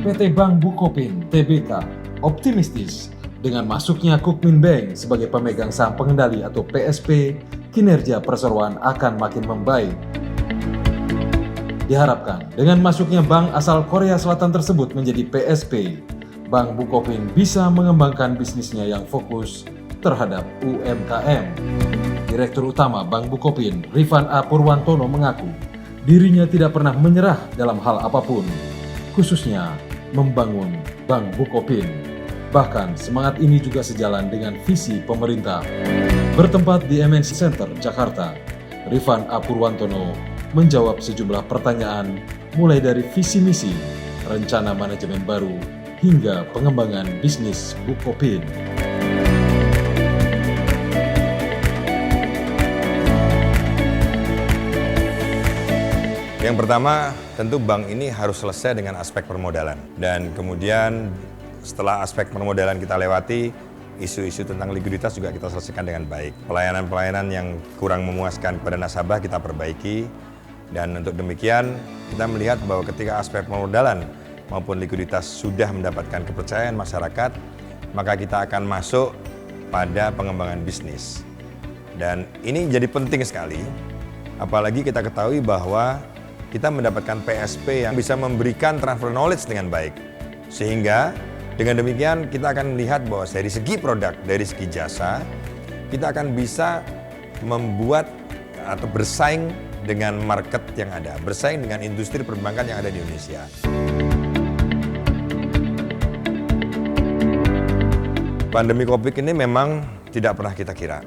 PT Bank Bukopin Tbk optimistis dengan masuknya Kukmin Bank sebagai pemegang saham pengendali atau PSP, kinerja perseroan akan makin membaik. Diharapkan dengan masuknya bank asal Korea Selatan tersebut menjadi PSP, Bank Bukopin bisa mengembangkan bisnisnya yang fokus terhadap UMKM. Direktur Utama Bank Bukopin, Rifan A. Purwantono mengaku dirinya tidak pernah menyerah dalam hal apapun, khususnya membangun Bank Bukopin. Bahkan semangat ini juga sejalan dengan visi pemerintah. Bertempat di MNC Center, Jakarta, Rifan A. Purwantono menjawab sejumlah pertanyaan mulai dari visi misi, rencana manajemen baru, hingga pengembangan bisnis Bukopin. Yang pertama, tentu bank ini harus selesai dengan aspek permodalan. Dan kemudian setelah aspek permodalan kita lewati, isu-isu tentang likuiditas juga kita selesaikan dengan baik. Pelayanan-pelayanan yang kurang memuaskan kepada nasabah kita perbaiki. Dan untuk demikian, kita melihat bahwa ketika aspek permodalan maupun likuiditas sudah mendapatkan kepercayaan masyarakat, maka kita akan masuk pada pengembangan bisnis. Dan ini jadi penting sekali, apalagi kita ketahui bahwa kita mendapatkan PSP yang bisa memberikan transfer knowledge dengan baik. Sehingga dengan demikian kita akan melihat bahwa dari segi produk, dari segi jasa, kita akan bisa membuat atau bersaing dengan market yang ada, bersaing dengan industri perbankan yang ada di Indonesia. Pandemi Covid ini memang tidak pernah kita kira,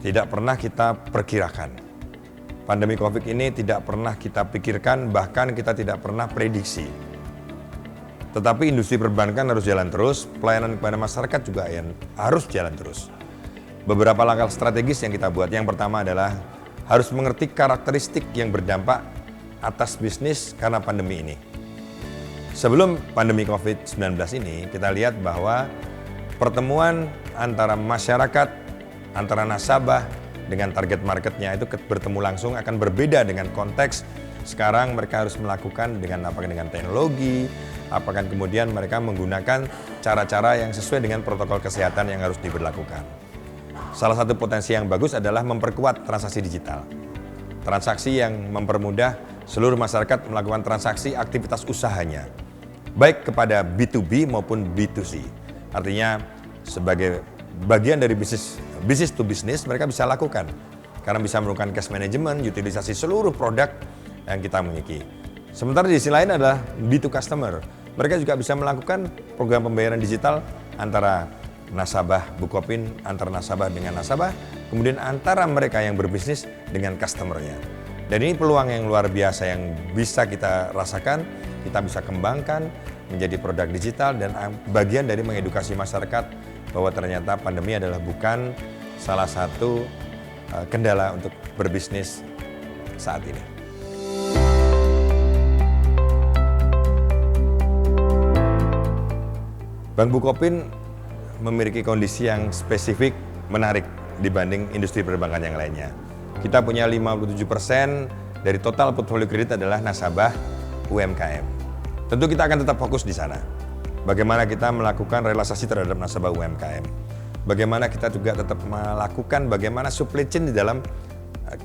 tidak pernah kita perkirakan. Pandemi Covid ini tidak pernah kita pikirkan, bahkan kita tidak pernah prediksi. Tetapi industri perbankan harus jalan terus, pelayanan kepada masyarakat juga harus jalan terus. Beberapa langkah strategis yang kita buat, yang pertama adalah harus mengerti karakteristik yang berdampak atas bisnis karena pandemi ini. Sebelum pandemi COVID-19 ini, kita lihat bahwa pertemuan antara masyarakat, antara nasabah, dengan target marketnya itu bertemu langsung akan berbeda dengan konteks sekarang mereka harus melakukan apakah dengan teknologi, apakah kemudian mereka menggunakan cara-cara yang sesuai dengan protokol kesehatan yang harus diberlakukan. Salah satu potensi yang bagus adalah memperkuat transaksi digital. Transaksi yang mempermudah seluruh masyarakat melakukan transaksi aktivitas usahanya, baik kepada B2B maupun B2C. Artinya sebagai bagian dari bisnis to business mereka bisa lakukan karena bisa melakukan cash management, utilisasi seluruh produk yang kita miliki. Sementara di sisi lain adalah B2 customer. Mereka juga bisa melakukan program pembayaran digital antara nasabah Bukopin, antara nasabah dengan nasabah, kemudian antara mereka yang berbisnis dengan customer-nya. Dan ini peluang yang luar biasa yang bisa kita rasakan, kita bisa kembangkan menjadi produk digital dan bagian dari mengedukasi masyarakat bahwa ternyata pandemi adalah bukan salah satu kendala untuk berbisnis saat ini. Bank Bukopin memiliki kondisi yang spesifik menarik dibanding industri perbankan yang lainnya. Kita punya 57% dari total portfolio kredit adalah nasabah UMKM. Tentu kita akan tetap fokus di sana. Bagaimana kita melakukan relaksasi terhadap nasabah UMKM. Bagaimana kita juga tetap melakukan bagaimana supply chain di dalam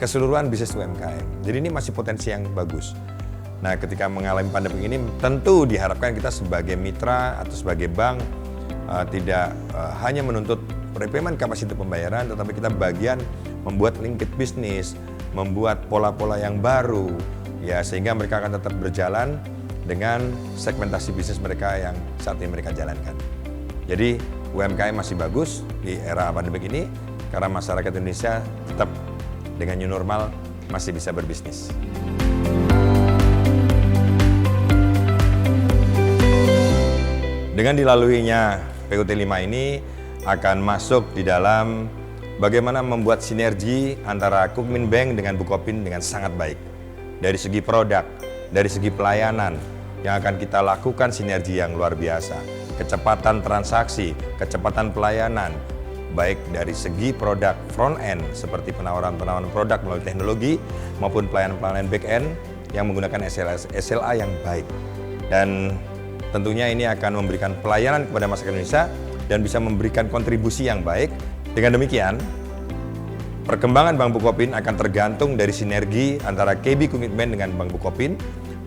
keseluruhan bisnis UMKM. Jadi ini masih potensi yang bagus. Nah, ketika mengalami pandemi ini tentu diharapkan kita sebagai mitra atau sebagai bank tidak hanya menuntut repayment kapasitas pembayaran, tetapi kita bagian membuat linked bisnis, membuat pola-pola yang baru, ya sehingga mereka akan tetap berjalan dengan segmentasi bisnis mereka yang saat ini mereka jalankan. Jadi UMKM masih bagus di era pandemi ini karena masyarakat Indonesia tetap dengan new normal masih bisa berbisnis. Dengan dilaluinya PUT 5 ini akan masuk di dalam bagaimana membuat sinergi antara Kukmin Bank dengan Bukopin dengan sangat baik. Dari segi produk, dari segi pelayanan yang akan kita lakukan sinergi yang luar biasa. Kecepatan transaksi, kecepatan pelayanan, baik dari segi produk front end seperti penawaran produk melalui teknologi maupun pelayanan back end yang menggunakan SLA yang baik. Dan Tentunya ini akan memberikan pelayanan kepada masyarakat Indonesia dan bisa memberikan kontribusi yang baik. Dengan demikian, perkembangan Bank Bukopin akan tergantung dari sinergi antara KB Komitmen dengan Bank Bukopin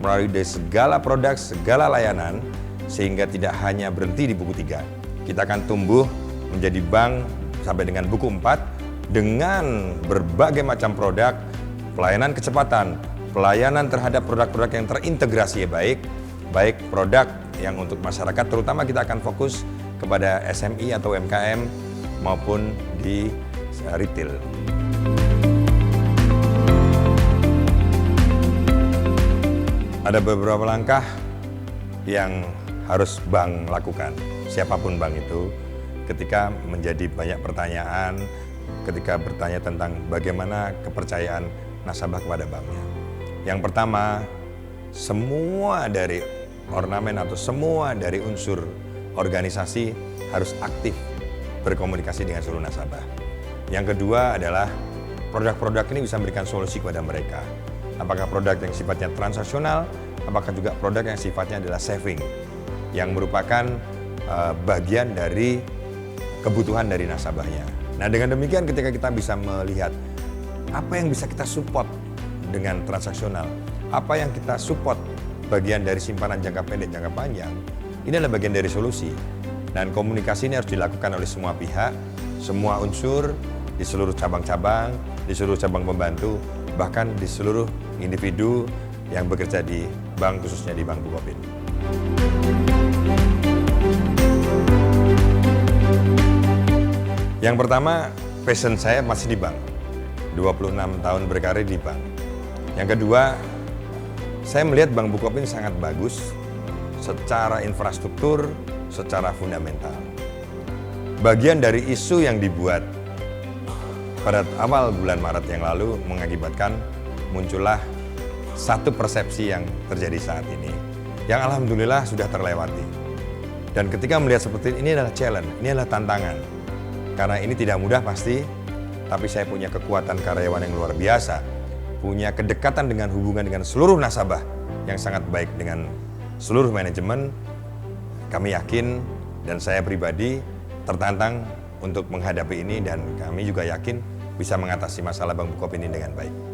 melalui dari segala produk, segala layanan, sehingga tidak hanya berhenti di buku 3. Kita akan tumbuh menjadi bank sampai dengan buku 4 dengan berbagai macam produk, pelayanan kecepatan, pelayanan terhadap produk-produk yang terintegrasi baik produk yang untuk masyarakat, terutama kita akan fokus kepada SMI atau UMKM maupun di retail. Ada beberapa langkah yang harus bank lakukan, siapapun bank itu, ketika menjadi banyak pertanyaan, ketika bertanya tentang bagaimana kepercayaan nasabah kepada banknya. Yang pertama, semua dari ornamen atau semua dari unsur organisasi harus aktif berkomunikasi dengan seluruh nasabah. Yang kedua adalah produk-produk ini bisa memberikan solusi kepada mereka. Apakah produk yang sifatnya transaksional, apakah juga produk yang sifatnya adalah saving, yang merupakan bagian dari kebutuhan dari nasabahnya. Nah, dengan demikian ketika kita bisa melihat apa yang bisa kita support dengan transaksional, apa yang kita support bagian dari simpanan jangka pendek, jangka panjang, ini adalah bagian dari solusi. Dan komunikasi ini harus dilakukan oleh semua pihak, semua unsur, di seluruh cabang-cabang, di seluruh cabang pembantu, bahkan di seluruh individu yang bekerja di bank, khususnya di Bank Bukopin. Yang pertama, passion saya masih di bank. 26 tahun berkarir di bank. Yang kedua, saya melihat Bank Bukopin sangat bagus secara infrastruktur, secara fundamental. Bagian dari isu yang dibuat pada awal bulan Maret yang lalu mengakibatkan muncullah satu persepsi yang terjadi saat ini, yang alhamdulillah sudah terlewati. Dan ketika melihat seperti ini adalah challenge, ini adalah tantangan. Karena ini tidak mudah pasti, tapi saya punya kekuatan karyawan yang luar biasa, punya kedekatan dengan hubungan dengan seluruh nasabah yang sangat baik dengan seluruh manajemen. Kami yakin dan saya pribadi tertantang untuk menghadapi ini, dan kami juga yakin bisa mengatasi masalah Bank Bukopin ini dengan baik.